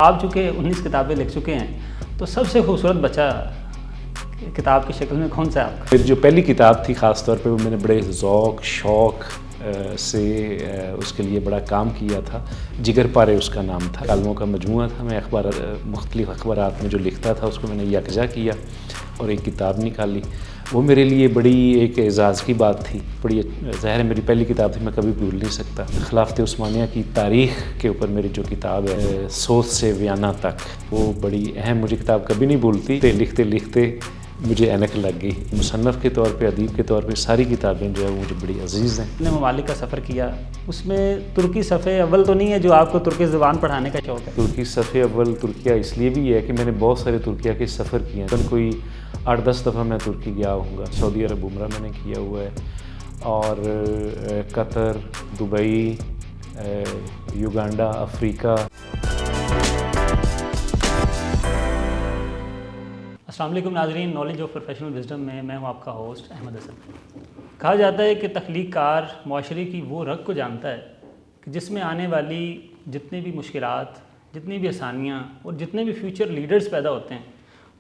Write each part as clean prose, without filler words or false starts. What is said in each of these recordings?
آپ چونکہ 19 کتابیں لکھ چکے ہیں تو سب سے خوبصورت بچہ کتاب کی شکل میں کون سا ہے آپ کا؟ پھر جو پہلی کتاب تھی خاص طور پہ وہ میں نے بڑے ذوق شوق سے اس کے لیے بڑا کام کیا تھا. جگر پارے اس کا نام تھا. کالموں کا مجموعہ تھا. میں مختلف اخبارات میں جو لکھتا تھا اس کو میں نے یکجا کیا اور ایک کتاب نکالی. وہ میرے لیے بڑی ایک اعزاز کی بات تھی. بڑی ظاہر ہے میری پہلی کتاب تھی, میں کبھی بھول نہیں سکتا. خلافت عثمانیہ کی تاریخ کے اوپر میری جو کتاب ہے سوت سے ویانا تک, وہ بڑی اہم, مجھے کتاب کبھی نہیں بھولتی. لکھتے لکھتے مجھے اینک لگ گئی. مصنف کے طور پہ, ادیب کے طور پہ ساری کتابیں جو ہے وہ مجھے بڑی عزیز ہیں. آپ نے ممالک کا سفر کیا, اس میں ترکی صفحے اول تو نہیں ہے جو آپ کو ترکی زبان پڑھانے کا شوق ہے؟ ترکی صفحے اول ترکیہ اس لیے بھی ہے کہ میں نے بہت سارے ترکیہ کے سفر کیے ہیں. کوئی 8-10 دفعہ میں ترکی گیا ہوں گا. سعودی عرب عمرہ میں نے کیا ہوا ہے, اور قطر, دبئی, یوگانڈا, افریقہ. السلام علیکم ناظرین, نالج آف پروفیشنل وزڈم میں ہوں آپ کا ہوسٹ احمد حسن. کہا جاتا ہے کہ تخلیق کار معاشرے کی وہ رگ کو جانتا ہے کہ جس میں آنے والی جتنی بھی مشکلات, جتنی بھی آسانیاں اور جتنے بھی فیوچر لیڈرز پیدا ہوتے ہیں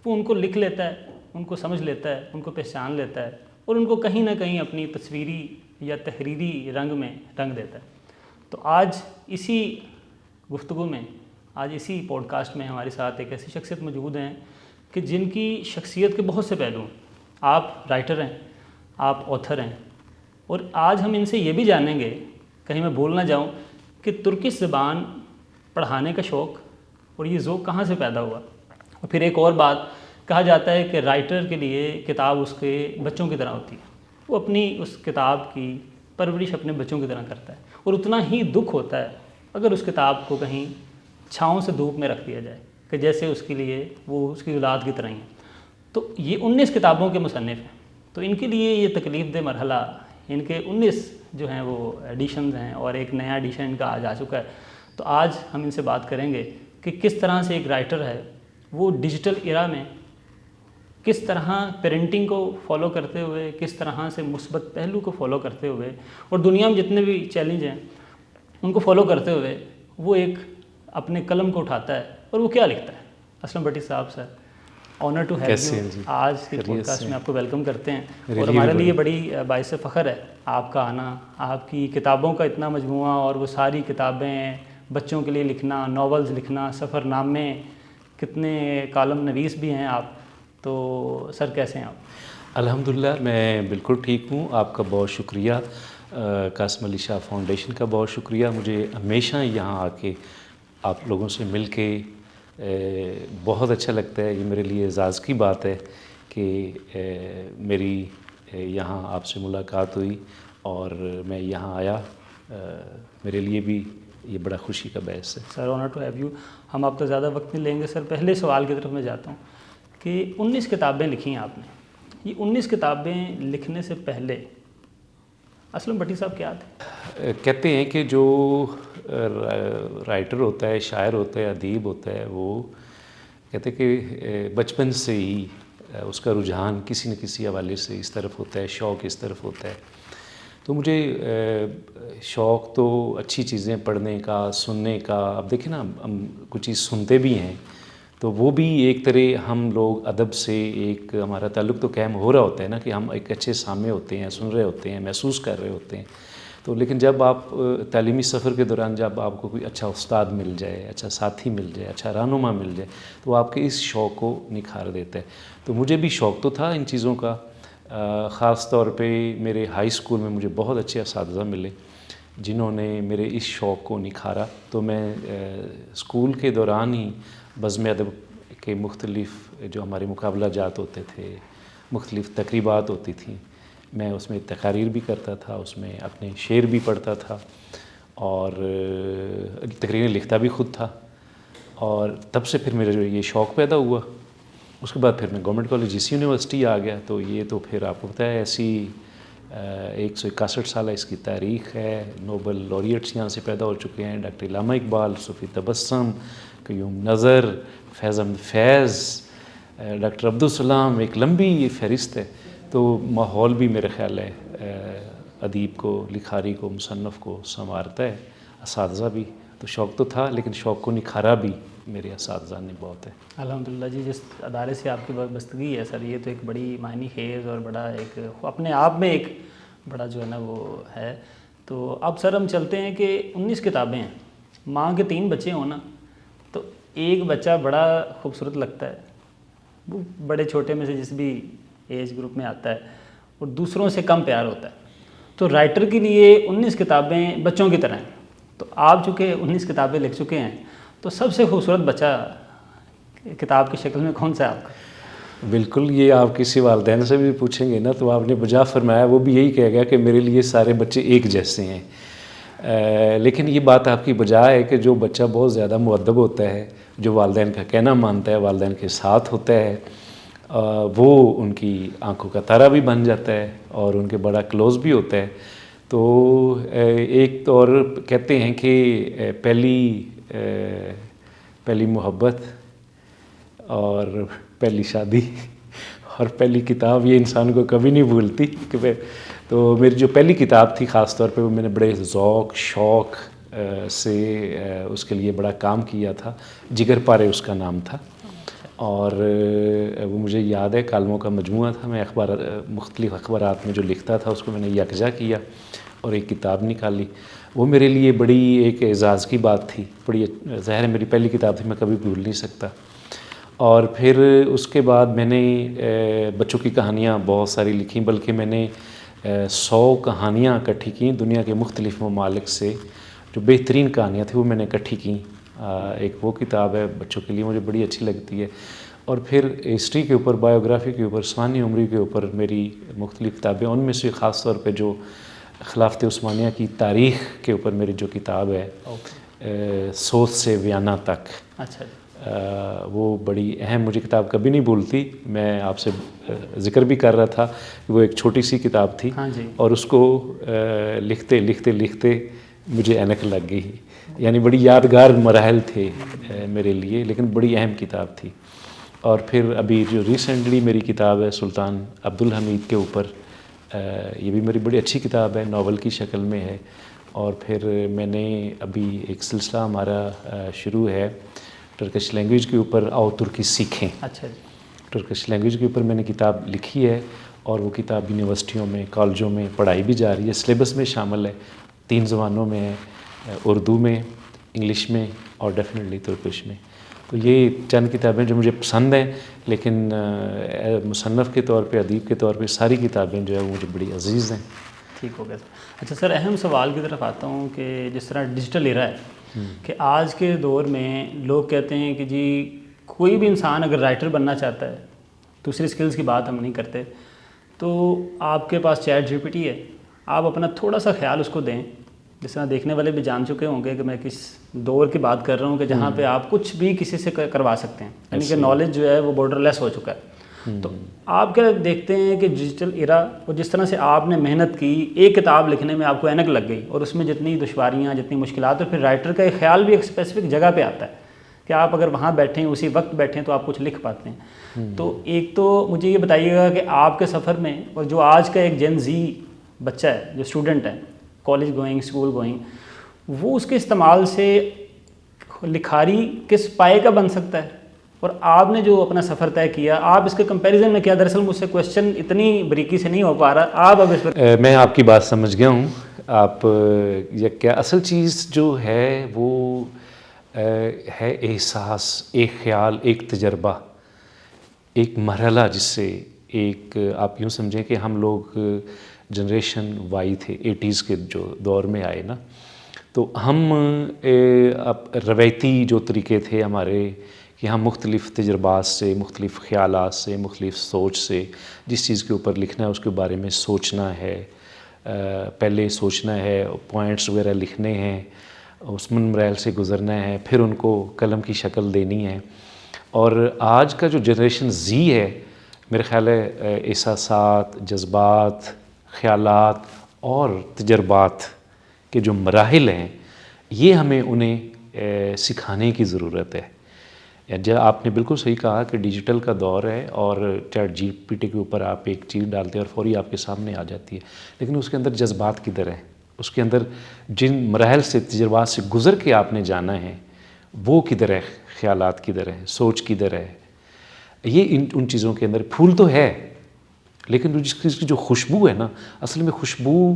وہ ان کو لکھ لیتا ہے, ان کو سمجھ لیتا ہے, ان کو پہچان لیتا ہے اور ان کو کہیں نہ کہیں اپنی تصویری یا تحریری رنگ میں رنگ دیتا ہے. تو آج اسی گفتگو میں, آج اسی پوڈ کاسٹ میں ہمارے ساتھ ایک ایسی شخصیت موجود ہیں کہ جن کی شخصیت کے بہت سے پہلو ہیں. آپ رائٹر ہیں, آپ آتھر ہیں, اور آج ہم ان سے یہ بھی جانیں گے, کہیں میں بھول نہ جاؤں, کہ ترکش زبان پڑھانے کا شوق اور یہ ذوق کہاں سے پیدا ہوا. اور پھر ایک اور بات, کہا جاتا ہے کہ رائٹر کے لیے کتاب اس کے بچوں کی طرح ہوتی ہے. وہ اپنی اس کتاب کی پرورش اپنے بچوں کی طرح کرتا ہے, اور اتنا ہی دکھ ہوتا ہے اگر اس کتاب کو کہیں چھاؤں سے دھوپ میں رکھ دیا جائے کہ جیسے اس کے لیے وہ اس کی اولاد کی طرح ہی ہیں. تو یہ 19 کتابوں کے مصنف ہیں, تو ان کے لیے یہ تکلیف دہ مرحلہ, ان کے 19 جو ہیں وہ ایڈیشنز ہیں اور ایک نیا ایڈیشن ان کا آج آ چکا ہے. تو آج ہم ان سے بات کریں گے کہ کس طرح سے ایک رائٹر ہے وہ ڈیجیٹل ایرا میں کس طرح پیرنٹنگ کو فالو کرتے ہوئے, کس طرح سے مثبت پہلو کو فالو کرتے ہوئے اور دنیا میں جتنے بھی چیلنج ہیں ان کو فالو کرتے ہوئے وہ ایک اپنے قلم کو اٹھاتا ہے اور وہ کیا لکھتا ہے. اسلم بٹی صاحب, سر آنر ٹو ہیو یو. آج کے پوڈ کاسٹ میں آپ کو ویلکم کرتے ہیں, اور ہمارے لیے بڑی باعث فخر ہے آپ کا آنا. آپ کی کتابوں کا اتنا مجموعہ, اور وہ ساری کتابیں بچوں کے لیے لکھنا, ناولز لکھنا, سفر نامے, کتنے کالم نویس بھی ہیں آپ. تو سر کیسے ہیں آپ؟ الحمدللہ میں بالکل ٹھیک ہوں. آپ کا بہت شکریہ, قاسم علی شاہ فاؤنڈیشن کا بہت شکریہ. مجھے ہمیشہ یہاں آ کے آپ لوگوں سے مل کے بہت اچھا لگتا ہے. یہ میرے لیے اعزاز کی بات ہے کہ میری یہاں آپ سے ملاقات ہوئی اور میں یہاں آیا. میرے لیے بھی یہ بڑا خوشی کا باعث ہے. سر آنر ٹو ہیو یو. ہم آپ کا زیادہ وقت نہیں لیں گے سر. پہلے سوال کی طرف میں جاتا ہوں کہ 19 کتابیں لکھی ہیں آپ نے. یہ 19 کتابیں لکھنے سے پہلے اسلم بٹی صاحب کیا تھے؟ کہتے ہیں کہ جو رائٹر ہوتا ہے, شاعر ہوتا ہے, ادیب ہوتا ہے, وہ کہتے ہیں کہ بچپن سے ہی اس کا رجحان کسی نہ کسی حوالے سے اس طرف ہوتا ہے, شوق اس طرف ہوتا ہے. تو مجھے شوق تو اچھی چیزیں پڑھنے کا, سننے کا. اب دیکھیں نا, ہم کچھ چیز سنتے بھی ہیں تو وہ بھی ایک طرح ہم لوگ ادب سے ایک ہمارا تعلق تو قائم ہو رہا ہوتا ہے نا, کہ ہم ایک اچھے سامع ہوتے ہیں, سن رہے ہوتے ہیں, محسوس کر رہے ہوتے ہیں. تو لیکن جب آپ تعلیمی سفر کے دوران جب آپ کو کوئی اچھا استاد مل جائے, اچھا ساتھی مل جائے, اچھا رہنما مل جائے, تو آپ کے اس شوق کو نکھار دیتا ہے. تو مجھے بھی شوق تو تھا ان چیزوں کا. خاص طور پہ میرے ہائی اسکول میں مجھے بہت اچھے اساتذہ ملے جنہوں نے میرے اس شوق کو نکھارا. تو میں اسکول کے دوران ہی بزم ادب کے مختلف جو ہمارے مقابلہ جات ہوتے تھے, مختلف تقریبات ہوتی تھیں, میں اس میں تقاریر بھی کرتا تھا, اس میں اپنے شعر بھی پڑھتا تھا, اور تقریریں لکھتا بھی خود تھا. اور تب سے پھر میرا جو یہ شوق پیدا ہوا. اس کے بعد پھر میں گورنمنٹ کالج اسی یونیورسٹی آ گیا. تو یہ تو پھر آپ کو پتہ ہے ایسی 161 سالہ اس کی تاریخ ہے. نوبل laureates یہاں سے پیدا ہو چکے ہیں, ڈاکٹر علامہ اقبال, صوفی تبسم, قیوم نظر, فیض احمد فیض, ڈاکٹر عبدالسلام. ایک لمبی فہرست ہے. تو ماحول بھی میرے خیال ہے ادیب کو, لکھاری کو, مصنف کو سنوارتا ہے, اساتذہ بھی. تو شوق تو تھا لیکن شوق کو نکھارا بھی میرے اساتذہ نے بہت ہے. الحمدللہ جی. جس ادارے سے آپ کی وابستگی ہے سر، یہ تو ایک بڑی معنی خیز اور بڑا ایک اپنے آپ میں ایک بڑا جو ہے نا وہ ہے. تو اب سر ہم چلتے ہیں کہ 19 کتابیں ہیں. ماں کے 3 بچے ہوں نا تو ایک بچہ بڑا خوبصورت لگتا ہے، وہ بڑے چھوٹے میں سے جس بھی ایج گروپ میں آتا ہے، اور دوسروں سے کم پیار ہوتا ہے. تو رائٹر کے لیے 19 کتابیں بچوں کی طرح ہیں. تو آپ چونکہ 19 کتابیں لکھ چکے ہیں، تو سب سے خوبصورت بچہ کتاب کی شکل میں کون سا ہے آپ کا؟ بالکل، یہ آپ کسی والدین سے بھی پوچھیں گے نا تو آپ نے بجا فرمایا، وہ بھی یہی کہے گا کہ میرے لیے سارے بچے ایک جیسے ہیں. لیکن یہ بات آپ کی بجا ہے کہ جو بچہ بہت زیادہ مؤدب ہوتا ہے، جو والدین کا کہنا مانتا ہے، والدین کے ساتھ ہوتا ہے، وہ ان کی آنکھوں کا تارا بھی بن جاتا ہے اور ان کے بڑا کلوز بھی ہوتا ہے. تو ایک تو اور کہتے ہیں کہ پہلی محبت اور پہلی شادی اور پہلی کتاب، یہ انسان کو کبھی نہیں بھولتی. تو میری جو پہلی کتاب تھی خاص طور پہ، وہ میں نے بڑے ذوق شوق سے اس کے لیے بڑا کام کیا تھا. جگر پارے اس کا نام تھا، اور وہ مجھے یاد ہے کالموں کا مجموعہ تھا. میں مختلف اخبارات میں جو لکھتا تھا اس کو میں نے یکجا کیا اور ایک کتاب نکالی. وہ میرے لیے بڑی ایک اعزاز کی بات تھی. بڑی ظاہر ہے میری پہلی کتاب تھی، میں کبھی بھول نہیں سکتا. اور پھر اس کے بعد میں نے بچوں کی کہانیاں بہت ساری لکھیں، بلکہ میں نے 100 کہانیاں اکٹھی کیں دنیا کے مختلف ممالک سے. جو بہترین کہانیاں تھیں وہ میں نے اکٹھی کیں. ایک وہ کتاب ہے بچوں کے لیے، مجھے بڑی اچھی لگتی ہے. اور پھر ہسٹری کے اوپر، بایوگرافی کے اوپر، عثمانی عمری کے اوپر میری مختلف کتابیں. ان میں سے خاص طور پہ جو خلافت عثمانیہ کی تاریخ کے اوپر میری جو کتاب ہے، سوت سے ویانا تک، اچھا، وہ بڑی اہم، مجھے کتاب کبھی نہیں بھولتی. میں آپ سے ذکر بھی کر رہا تھا کہ وہ ایک چھوٹی سی کتاب تھی، ہاں جی، اور اس کو لکھتے لکھتے لکھتے مجھے اینک لگ گئی. یعنی بڑی یادگار مراحل تھے میرے لیے، لیکن بڑی اہم کتاب تھی. اور پھر ابھی جو ریسنٹلی میری کتاب ہے سلطان عبدالحمید کے اوپر، یہ بھی میری بڑی اچھی کتاب ہے، ناول کی شکل میں ہے. اور پھر میں نے ابھی ایک سلسلہ ہمارا شروع ہے ٹرکش لینگویج کے اوپر، آؤ ترکی سیکھیں. اچھا جی، ٹرکش لینگویج کے اوپر میں نے کتاب لکھی ہے، اور وہ کتاب یونیورسٹیوں میں، کالجوں میں پڑھائی بھی جا رہی ہے. سلیبس میں شامل ہے، 3 زبانوں میں ہے، اردو میں، انگلش میں اور ڈیفینیٹلی ترکش میں. تو یہ چند کتابیں جو مجھے پسند ہیں، لیکن مصنف کے طور پہ، ادیب کے طور پہ ساری کتابیں جو ہے وہ مجھے بڑی عزیز ہیں. ٹھیک ہو گیا سر. اچھا سر، اہم سوال کی طرف آتا ہوں کہ جس طرح ڈیجیٹل ایرا ہے کہ آج کے دور میں لوگ کہتے ہیں کہ جی کوئی بھی انسان اگر رائٹر بننا چاہتا ہے، دوسری سکلز کی بات ہم نہیں کرتے، تو آپ کے پاس چیٹ GPT ہے، آپ اپنا تھوڑا سا خیال اس کو دیں. جس طرح دیکھنے والے بھی جان چکے ہوں گے کہ میں کس دور کی بات کر رہا ہوں کہ جہاں پہ آپ کچھ بھی کسی سے کروا سکتے ہیں، یعنی کہ نالج جو ہے وہ بارڈر لیس ہو چکا ہے. تو آپ کیا دیکھتے ہیں کہ ڈیجیٹل ایرا، اور جس طرح سے آپ نے محنت کی، ایک کتاب لکھنے میں آپ کو اینک لگ گئی، اور اس میں جتنی دشواریاں، جتنی مشکلات، اور پھر رائٹر کا ایک خیال بھی ایک اسپیسیفک جگہ پہ آتا ہے کہ آپ اگر وہاں بیٹھیں، اسی وقت بیٹھیں تو آپ کچھ لکھ پاتے ہیں. تو ایک تو مجھے یہ بتائیے گا کہ آپ کے سفر میں، اور جو آج کا ایک جین زی بچہ ہے، جو اسٹوڈنٹ ہے، کالج گوئنگ، اسکول گوئنگ، وہ اس کے استعمال سے لکھاری کس پائے کا بن سکتا ہے، اور آپ نے جو اپنا سفر طے کیا، آپ اس کے کمپیریزن میں کیا؟ دراصل مجھ سے کویشچن اتنی بریکی سے نہیں ہو پا رہا، آپ اب اس پر. میں آپ کی بات سمجھ گیا ہوں. آپ یہ کیا اصل چیز جو ہے وہ ہے احساس، ایک خیال، ایک تجربہ، ایک مرحلہ، جس سے ایک آپ یوں سمجھیں کہ ہم لوگ جنریشن وائی تھے، 80s کے جو دور میں آئے نا، تو ہم روایتی جو طریقے تھے ہمارے کہ ہم مختلف تجربات سے، مختلف خیالات سے، مختلف سوچ سے جس چیز کے اوپر لکھنا ہے اس کے بارے میں سوچنا ہے، پہلے سوچنا ہے، پوائنٹس وغیرہ لکھنے ہیں، اس مراحل سے گزرنا ہے، پھر ان کو قلم کی شکل دینی ہے. اور آج کا جو جنریشن زی ہے، میرے خیال ہے احساسات، جذبات، خیالات اور تجربات کے جو مراحل ہیں، یہ ہمیں انہیں سکھانے کی ضرورت ہے. آپ نے بالکل صحیح کہا کہ ڈیجیٹل کا دور ہے، اور چیٹ GPT کے اوپر آپ ایک چیز ڈالتے ہیں اور فوری آپ کے سامنے آ جاتی ہے، لیکن اس کے اندر جذبات کدھر ہیں؟ اس کے اندر جن مراحل سے، تجربات سے گزر کے آپ نے جانا ہے، وہ کدھر ہے؟ خیالات کدھر ہیں, سوچ کدھر ہے. یہ ان چیزوں کے اندر پھول تو ہے, لیکن جس کی جو خوشبو ہے نا, اصل میں خوشبو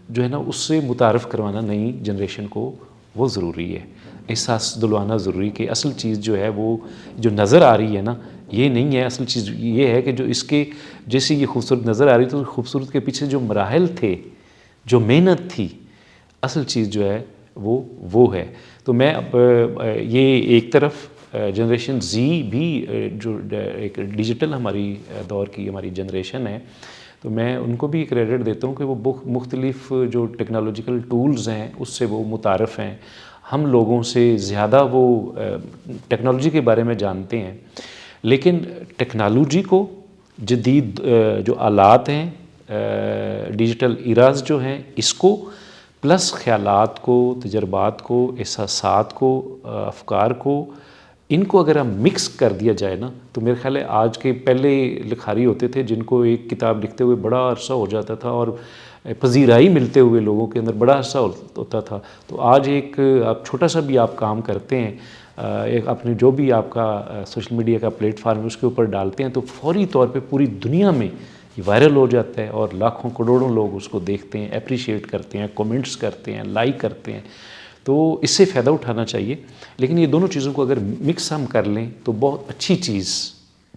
جو ہے نا اس سے متعارف کروانا نئی جنریشن کو وہ ضروری ہے, احساس دلوانا ضروری کہ اصل چیز جو ہے وہ جو نظر آ رہی ہے نا یہ نہیں ہے. اصل چیز یہ ہے کہ جو اس کے جیسی یہ خوبصورت نظر آ رہی تو خوبصورت کے پیچھے جو مراحل تھے, جو محنت تھی, اصل چیز جو ہے وہ ہے. تو میں یہ ایک طرف جنریشن زی بھی جو ایک ڈیجیٹل ہماری دور کی ہماری جنریشن ہے, تو میں ان کو بھی کریڈٹ دیتا ہوں کہ وہ مختلف جو ٹیکنالوجیکل ٹولز ہیں اس سے وہ متعارف ہیں. ہم لوگوں سے زیادہ وہ ٹیکنالوجی کے بارے میں جانتے ہیں, لیکن ٹیکنالوجی کو, جدید جو آلات ہیں, ڈیجیٹل ایراز جو ہیں, اس کو پلس خیالات کو, تجربات کو, احساسات کو, افکار کو, ان کو اگر ہم مکس کر دیا جائے نا تو میرے خیال ہے آج کے پہلے لکھاری ہوتے تھے جن کو ایک کتاب لکھتے ہوئے بڑا عرصہ ہو جاتا تھا اور پذیرائی ملتے ہوئے لوگوں کے اندر بڑا عرصہ ہوتا تھا, تو آج ایک آپ چھوٹا سا بھی آپ کام کرتے ہیں, ایک اپنے جو بھی آپ کا سوشل میڈیا کا پلیٹ فارم ہے اس کے اوپر ڈالتے ہیں تو فوری طور پہ پوری دنیا میں یہ وائرل ہو جاتا ہے اور لاکھوں کروڑوں لوگ اس کو دیکھتے ہیں, اپریشیٹ کرتے ہیں, کومنٹس کرتے ہیں, لائک کرتے ہیں. تو اس سے فائدہ اٹھانا چاہیے, لیکن یہ دونوں چیزوں کو اگر مکس ہم کر لیں تو بہت اچھی چیز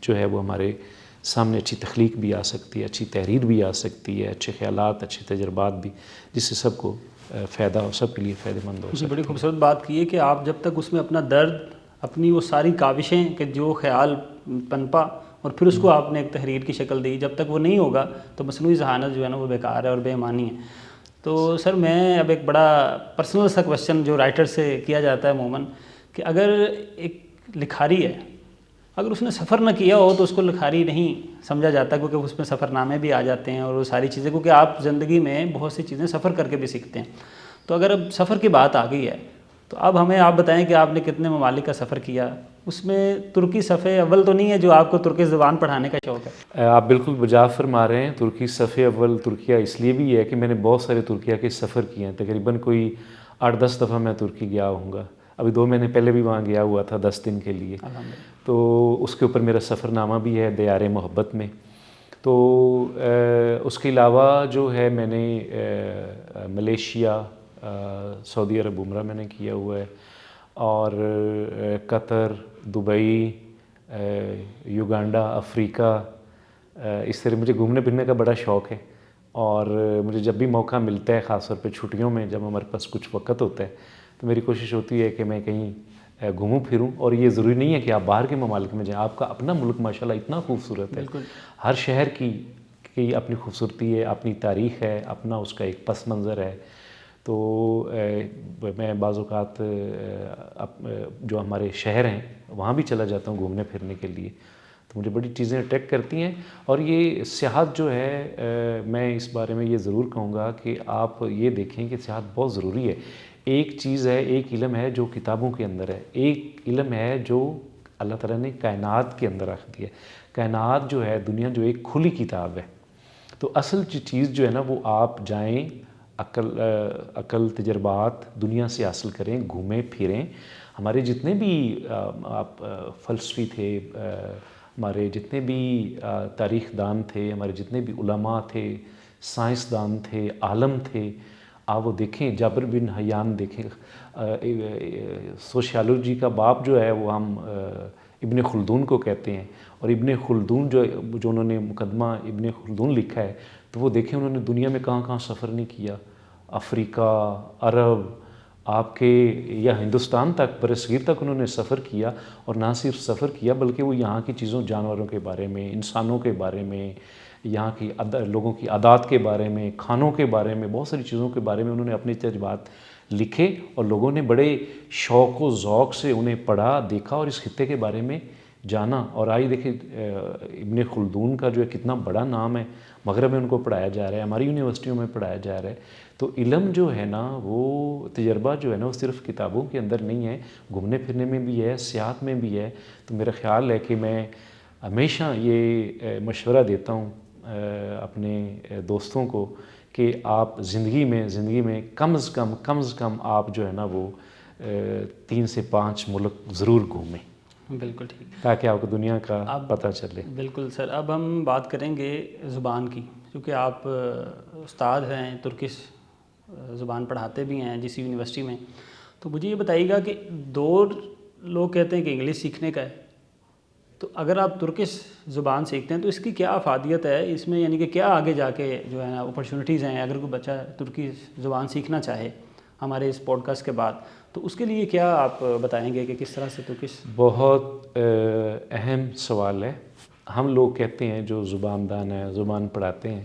جو ہے وہ ہمارے سامنے, اچھی تخلیق بھی آ سکتی ہے, اچھی تحریر بھی آ سکتی ہے, اچھے خیالات, اچھے تجربات بھی, جس سے سب کو فائدہ اور سب کے لیے فائدہ مند ہو سکتا ہے. بڑی خوبصورت بات کی ہے کہ آپ جب تک اس میں اپنا درد, اپنی وہ ساری کاوشیں کہ جو خیال پنپا اور پھر اس کو آپ نے ایک تحریر کی شکل دی, جب تک وہ نہیں ہوگا تو مصنوعی ذہانت جو ہے نا وہ بیکار ہے اور بے معنی ہے. تو سر میں اب ایک بڑا پرسنل سا کویشچن جو رائٹر سے کیا جاتا ہے عموماً, کہ اگر ایک لکھاری ہے, اگر اس نے سفر نہ کیا ہو تو اس کو لکھاری نہیں سمجھا جاتا, کیونکہ اس میں سفر نامے بھی آ جاتے ہیں اور وہ ساری چیزیں, کیونکہ آپ زندگی میں بہت سی چیزیں سفر کر کے بھی سیکھتے ہیں. تو اگر اب سفر کی بات آ گئی ہے تو اب ہمیں آپ بتائیں کہ آپ نے کتنے ممالک کا سفر کیا, اس میں ترکی صفحے اول تو نہیں ہے جو آپ کو ترکی زبان پڑھانے کا شوق ہے؟ آپ بالکل بجا فرما رہے ہیں. ترکی صفحے اول ترکیہ اس لیے بھی ہے کہ میں نے بہت سارے ترکیہ کے سفر کیے ہیں, تقریباً کوئی 8-10 دفعہ میں ترکی گیا ہوں گا. ابھی 2 مہینے پہلے بھی وہاں گیا ہوا تھا 10 دن کے لیے, تو اس کے اوپر میرا سفر نامہ بھی ہے دیار محبت میں. تو اس کے علاوہ جو ہے میں نے ملیشیا, سعودی عرب عمرہ میں نے کیا ہوا ہے, اور قطر, دبئی, یوگانڈا, افریقہ, اس طرح مجھے گھومنے پھرنے کا بڑا شوق ہے. اور مجھے جب بھی موقع ملتا ہے, خاص طور پہ چھٹیوں میں جب ہمارے پاس کچھ وقت ہوتا ہے, تو میری کوشش ہوتی ہے کہ میں کہیں گھوموں پھروں. اور یہ ضروری نہیں ہے کہ آپ باہر کے ممالک میں جائیں, آپ کا اپنا ملک ماشاءاللہ اتنا خوبصورت ہے, ہر شہر کی اپنی خوبصورتی ہے, اپنی تاریخ ہے, اپنا اس کا ایک پس منظر ہے. تو میں بعض اوقات جو ہمارے شہر ہیں وہاں بھی چلا جاتا ہوں گھومنے پھرنے کے لیے, تو مجھے بڑی چیزیں اٹریکٹ کرتی ہیں. اور یہ سیاحت جو ہے, میں اس بارے میں یہ ضرور کہوں گا کہ آپ یہ دیکھیں کہ سیاحت بہت ضروری ہے. ایک چیز ہے, ایک علم ہے جو کتابوں کے اندر ہے, ایک علم ہے جو اللہ تعالیٰ نے کائنات کے اندر رکھ دیا ہے. کائنات جو ہے, دنیا جو ایک کھلی کتاب ہے, تو اصل چیز جو ہے نا وہ آپ جائیں, عقل تجربات دنیا سے حاصل کریں, گھومیں پھریں. ہمارے جتنے بھی آپ فلسفی تھے, ہمارے جتنے بھی تاریخ دان تھے, ہمارے جتنے بھی علماء تھے, سائنسدان تھے, عالم تھے, آپ وہ دیکھیں. جابر بن حیان دیکھیں, سوشیالوجی کا باپ جو ہے وہ ہم ابن خلدون کو کہتے ہیں, اور ابن خلدون جو انہوں نے مقدمہ ابن خلدون لکھا ہے, تو وہ دیکھیں انہوں نے دنیا میں کہاں کہاں سفر نہیں کیا, افریقہ, عرب, آپ کے یا ہندوستان تک, برصغیر تک انہوں نے سفر کیا. اور نہ صرف سفر کیا بلکہ وہ یہاں کی چیزوں, جانوروں کے بارے میں, انسانوں کے بارے میں, یہاں کی لوگوں کی عادات کے بارے میں, کھانوں کے بارے میں, بہت ساری چیزوں کے بارے میں انہوں نے اپنے تجربات لکھے, اور لوگوں نے بڑے شوق و ذوق سے انہیں پڑھا, دیکھا اور اس خطے کے بارے میں جانا. اور آئی دیکھیں ابن خلدون کا جو ہے کتنا بڑا نام ہے, مغرب میں ان کو پڑھایا جا رہا ہے, ہماری یونیورسٹیوں میں پڑھایا جا رہا ہے. تو علم جو ہے نا, وہ تجربہ جو ہے نا, وہ صرف کتابوں کے اندر نہیں ہے, گھومنے پھرنے میں بھی ہے, سیاحت میں بھی ہے. تو میرا خیال ہے کہ میں ہمیشہ یہ مشورہ دیتا ہوں اپنے دوستوں کو کہ آپ زندگی میں کم از کم آپ جو ہے نا وہ 3 سے 5 ملک ضرور گھومیں. بالکل ٹھیک. تاکہ آپ کو دنیا کا پتہ چلے. بالکل سر. اب ہم بات کریں گے زبان کی، کیونکہ آپ استاد ہیں، ترکش زبان پڑھاتے بھی ہیں جس یونیورسٹی میں. تو مجھے یہ بتائیے گا کہ دور لوگ کہتے ہیں کہ انگلش سیکھنے کا ہے، تو اگر آپ ترکش زبان سیکھتے ہیں تو اس کی کیا افادیت ہے اس میں، یعنی کہ کیا آگے جا کے جو ہے نا اپرچونیٹیز ہیں اگر کوئی بچہ ترکی زبان سیکھنا چاہے ہمارے اس پوڈ کاسٹ کے بعد، تو اس کے لیے کیا آپ بتائیں گے کہ کس طرح سے ترکش؟ بہت اہم سوال ہے. ہم لوگ کہتے ہیں جو زبان دان ہیں، زبان پڑھاتے ہیں،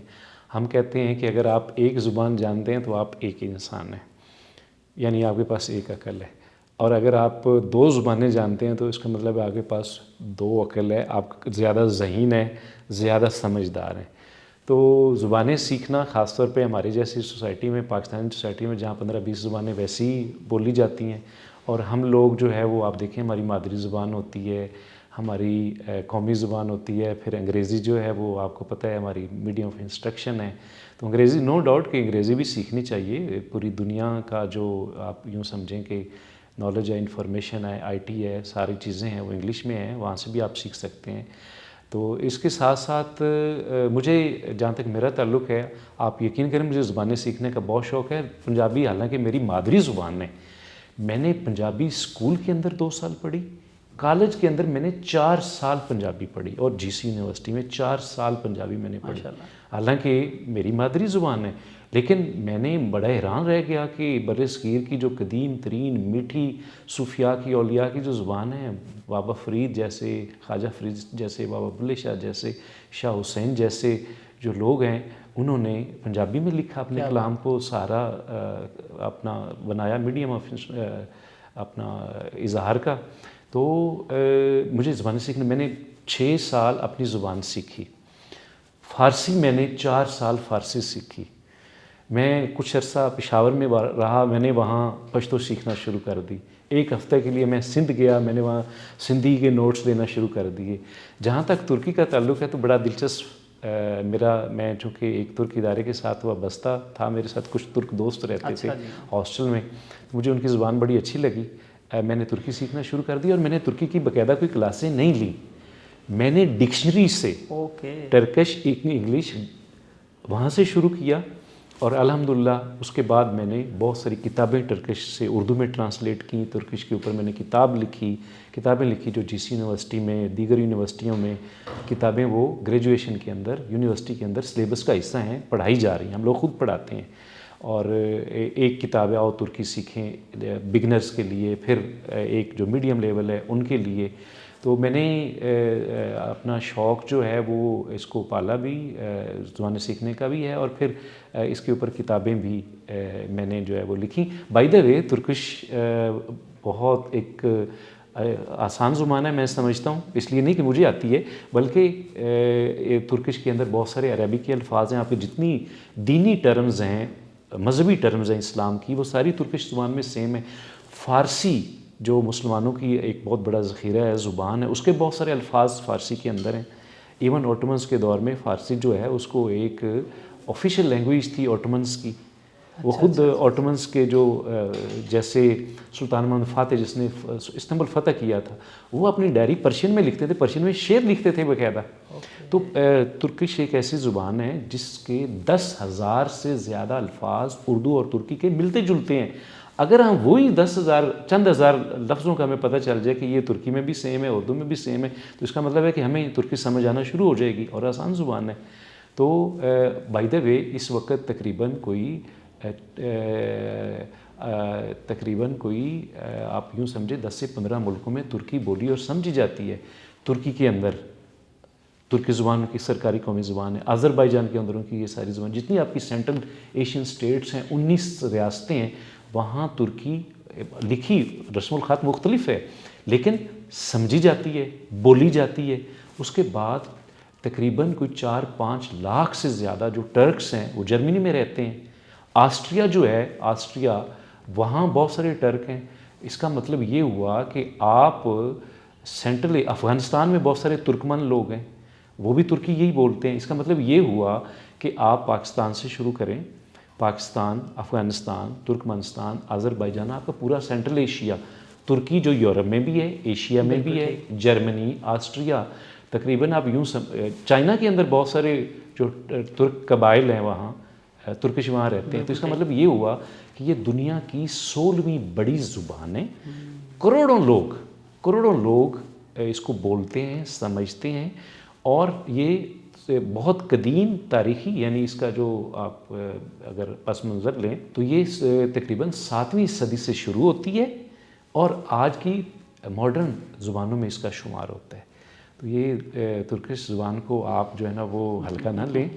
ہم کہتے ہیں کہ اگر آپ ایک زبان جانتے ہیں تو آپ ایک انسان ہیں، یعنی آپ کے پاس ایک عقل ہے. اور اگر آپ دو زبانیں جانتے ہیں تو اس کا مطلب ہے آپ کے پاس دو عقل ہے، آپ زیادہ ذہین ہیں، زیادہ سمجھدار ہیں. تو زبانیں سیکھنا خاص طور پہ ہماری جیسی سوسائٹی میں، پاکستانی سوسائٹی میں جہاں 15-20 زبانیں ویسی ہی بولی جاتی ہیں، اور ہم لوگ جو ہے وہ آپ دیکھیں ہماری مادری زبان ہوتی ہے، ہماری قومی زبان ہوتی ہے، پھر انگریزی جو ہے وہ آپ کو پتہ ہے ہماری میڈیم آف انسٹرکشن ہے. تو انگریزی نو ڈاؤٹ کہ انگریزی بھی سیکھنی چاہیے. پوری دنیا کا جو آپ یوں سمجھیں کہ نالج ہے، انفارمیشن ہے، آئی ٹی ہے، ساری چیزیں ہیں وہ انگلش میں ہیں، وہاں سے بھی آپ سیکھ سکتے ہیں. تو اس کے ساتھ ساتھ مجھے جہاں تک میرا تعلق ہے، آپ یقین کریں مجھے زبانیں سیکھنے کا بہت شوق ہے. پنجابی حالانکہ میری مادری زبان ہے، میں نے پنجابی اسکول کے اندر 2 سال پڑھی، کالج کے اندر میں نے 4 سال پنجابی پڑھی، اور جی سی یونیورسٹی میں 4 سال پنجابی میں نے پڑھی، حالانکہ میری مادری زبان ہے. لیکن میں نے بڑا حیران رہ گیا کہ بر صغیر کی جو قدیم ترین میٹھی صوفیاء کی، اولیاء کی جو زبان ہے، بابا فرید جیسے، خواجہ فرید جیسے، بابا بلے شاہ جیسے، شاہ حسین جیسے جو لوگ ہیں، انہوں نے پنجابی میں لکھا اپنے کلام کو، سارا اپنا بنایا میڈیم آف اپنا اظہار کا. تو مجھے زبانیں سیکھنے، میں نے 6 سال اپنی زبان سیکھی. فارسی میں نے 4 سال فارسی سیکھی. میں کچھ عرصہ پشاور میں رہا، میں نے وہاں پشتو سیکھنا شروع کر دی. 1 ہفتے کے لیے میں سندھ گیا، میں نے وہاں سندھی کے نوٹس دینا شروع کر دیے. جہاں تک ترکی کا تعلق ہے تو بڑا دلچسپ میں چونکہ ایک ترک ادارے کے ساتھ وابستہ تھا، میرے ساتھ کچھ ترک دوست رہتے تھے ہاسٹل میں، مجھے ان کی زبان بڑی اچھی لگی. میں نے ترکی سیکھنا شروع کر دی، اور میں نے ترکی کی باقاعدہ کوئی کلاسیں نہیں لیں، میں نے ڈکشنری سے ٹرکش انگلش وہاں سے شروع کیا. اور الحمدللہ اس کے بعد میں نے بہت ساری کتابیں ٹرکش سے اردو میں ٹرانسلیٹ کی، ترکش کے اوپر میں نے کتابیں لکھی جو جی سی یونیورسٹی میں، دیگر یونیورسٹیوں میں کتابیں وہ گریجویشن کے اندر، یونیورسٹی کے اندر سلیبس کا حصہ ہیں، پڑھائی جا رہی ہیں، ہم لوگ خود پڑھاتے ہیں. اور ایک کتاب ہے آؤ ترکی سیکھیں بگنرز کے لیے، پھر ایک جو میڈیم لیول ہے ان کے لیے. تو میں نے اپنا شوق جو ہے وہ اس کو پالا بھی، زبانیں سیکھنے کا بھی ہے، اور پھر اس کے اوپر کتابیں بھی میں نے جو ہے وہ لکھی. بائی دا وے ترکش بہت ایک آسان زبان ہے میں سمجھتا ہوں، اس لیے نہیں کہ مجھے آتی ہے، بلکہ ترکش کے اندر بہت سارے عربی کے الفاظ ہیں. آپ کی جتنی دینی ٹرمز ہیں، مذہبی ٹرمز ہیں اسلام کی، وہ ساری ترکش زبان میں سیم ہے. فارسی جو مسلمانوں کی ایک بہت بڑا ذخیرہ ہے، زبان ہے، اس کے بہت سارے الفاظ فارسی کے اندر ہیں. ایون اوٹومنس کے دور میں فارسی جو ہے اس کو ایک آفیشیل لینگویج تھی اوٹومنس کی. وہ خود اوٹومنس کے جو جیسے سلطان محمد فاتح جس نے استنبول فتح کیا تھا، وہ اپنی ڈائری پرشین میں لکھتے تھے، پرشین میں شعر لکھتے تھے باقاعدہ. تو ترکش ایک ایسی زبان ہے جس کے 10,000 سے زیادہ الفاظ اردو اور ترکی کے ملتے جلتے ہیں. اگر ہم وہی 10,000 چند ہزار لفظوں کا ہمیں پتہ چل جائے کہ یہ ترکی میں بھی سیم ہے، اردو میں بھی سیم ہے، تو اس کا مطلب ہے کہ ہمیں ترکی سمجھ آنا شروع ہو جائے گی، اور آسان زبان ہے. تو بائی دا وے اس وقت تقریباً کوئی آپ یوں سمجھے 10 سے 15 ملکوں میں ترکی بولی اور سمجھی جاتی ہے. ترکی کے اندر ترکی زبان کی سرکاری قومی زبان ہے. آذربائیجان کے اندر ان کی یہ ساری زبان، جتنی آپ کی سینٹرل ایشین سٹیٹس ہیں، 19 ریاستیں ہیں، وہاں ترکی لکھی رسم الخط مختلف ہے لیکن سمجھی جاتی ہے، بولی جاتی ہے. اس کے بعد تقریباً کوئی 4-5 لاکھ سے زیادہ جو ٹرکس ہیں وہ جرمنی میں رہتے ہیں. آسٹریا جو ہے، آسٹریا وہاں بہت سارے ٹرک ہیں. اس کا مطلب یہ ہوا کہ آپ سینٹرل افغانستان میں بہت سارے ترکمن لوگ ہیں، وہ بھی ترکی یہی بولتے ہیں. اس کا مطلب یہ ہوا کہ آپ پاکستان سے شروع کریں، پاکستان، افغانستان، ترکمنستان، آذربائیجان، آپ کا پورا سینٹرل ایشیا ترکی جو یورپ میں بھی ہے، ایشیا میں بھی ہے، جرمنی، آسٹریا، تقریباً آپ یوں چائنا کے اندر بہت سارے جو ترک قبائل ہیں وہاں ترکش وہاں رہتے ہیں. تو اس کا مطلب یہ ہوا کہ یہ دنیا کی 16ویں بڑی زبان ہے. کروڑوں لوگ اس کو بولتے ہیں، سمجھتے ہیں، اور یہ بہت قدیم تاریخی، یعنی اس کا جو آپ اگر پس منظر لیں تو یہ تقریباً 7ویں صدی سے شروع ہوتی ہے اور آج کی ماڈرن زبانوں میں اس کا شمار ہوتا ہے. تو یہ ترکش زبان کو آپ جو ہے نا وہ ہلکا نہ لیں،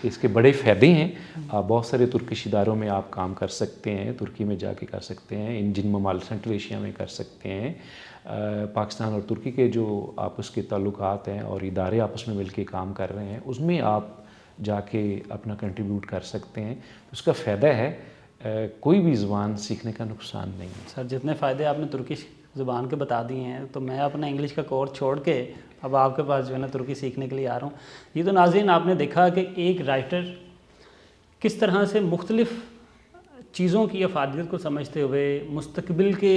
اس کے بڑے فائدے ہیں. آپ بہت سارے ترکش اداروں میں آپ کام کر سکتے ہیں، ترکی میں جا کے کر سکتے ہیں، جن ممالک سنٹرل ایشیا میں کر سکتے ہیں. پاکستان اور ترکی کے جو آپس کے تعلقات ہیں اور ادارے آپس میں مل کے کام کر رہے ہیں، اس میں آپ جا کے اپنا کنٹریبیوٹ کر سکتے ہیں. اس کا فائدہ ہے، کوئی بھی زبان سیکھنے کا نقصان نہیں ہے. سر جتنے فائدے آپ نے ترکش زبان کے بتا دیے ہیں، تو میں اپنا انگلش کا کورس چھوڑ کے اب آپ کے پاس جو ہے نا ترکی سیکھنے کے لیے آ رہا ہوں. یہ تو ناظرین آپ نے دیکھا کہ ایک رائٹر کس طرح سے مختلف چیزوں کی افادیت کو سمجھتے ہوئے مستقبل کے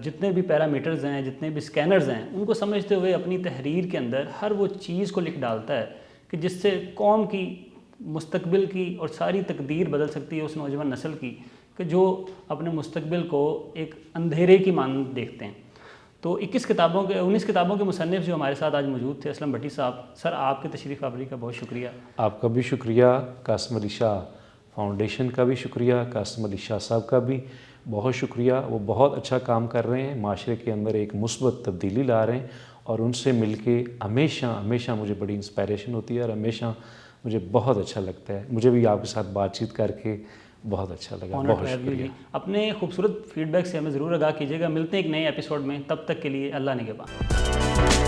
جتنے بھی پیرامیٹرز ہیں، جتنے بھی سکینرز ہیں، ان کو سمجھتے ہوئے اپنی تحریر کے اندر ہر وہ چیز کو لکھ ڈالتا ہے کہ جس سے قوم کی مستقبل کی اور ساری تقدیر بدل سکتی ہے اس نوجوان نسل کی، کہ جو اپنے مستقبل کو ایک اندھیرے کی مانند دیکھتے ہیں. تو 19 کتابوں کے مصنف جو ہمارے ساتھ آج موجود تھے، اسلم بھٹی صاحب، سر آپ کے تشریف آوری کا بہت شکریہ. آپ کا بھی شکریہ. قاسم علی شاہ فاؤنڈیشن کا بھی شکریہ. قاسم علی شاہ صاحب کا بھی بہت شکریہ. وہ بہت اچھا کام کر رہے ہیں، معاشرے کے اندر ایک مثبت تبدیلی لا رہے ہیں، اور ان سے مل کے ہمیشہ مجھے بڑی انسپائریشن ہوتی ہے اور ہمیشہ مجھے بہت اچھا لگتا ہے. مجھے بھی آپ کے ساتھ بات چیت کر کے بہت اچھا لگا. بہت شکریہ. اپنے خوبصورت فیڈ بیک سے ہمیں ضرور آگاہ کیجیے گا. ملتے ہیں ایک نئے ایپیسوڈ میں، تب تک کے لیے اللہ نگہبان.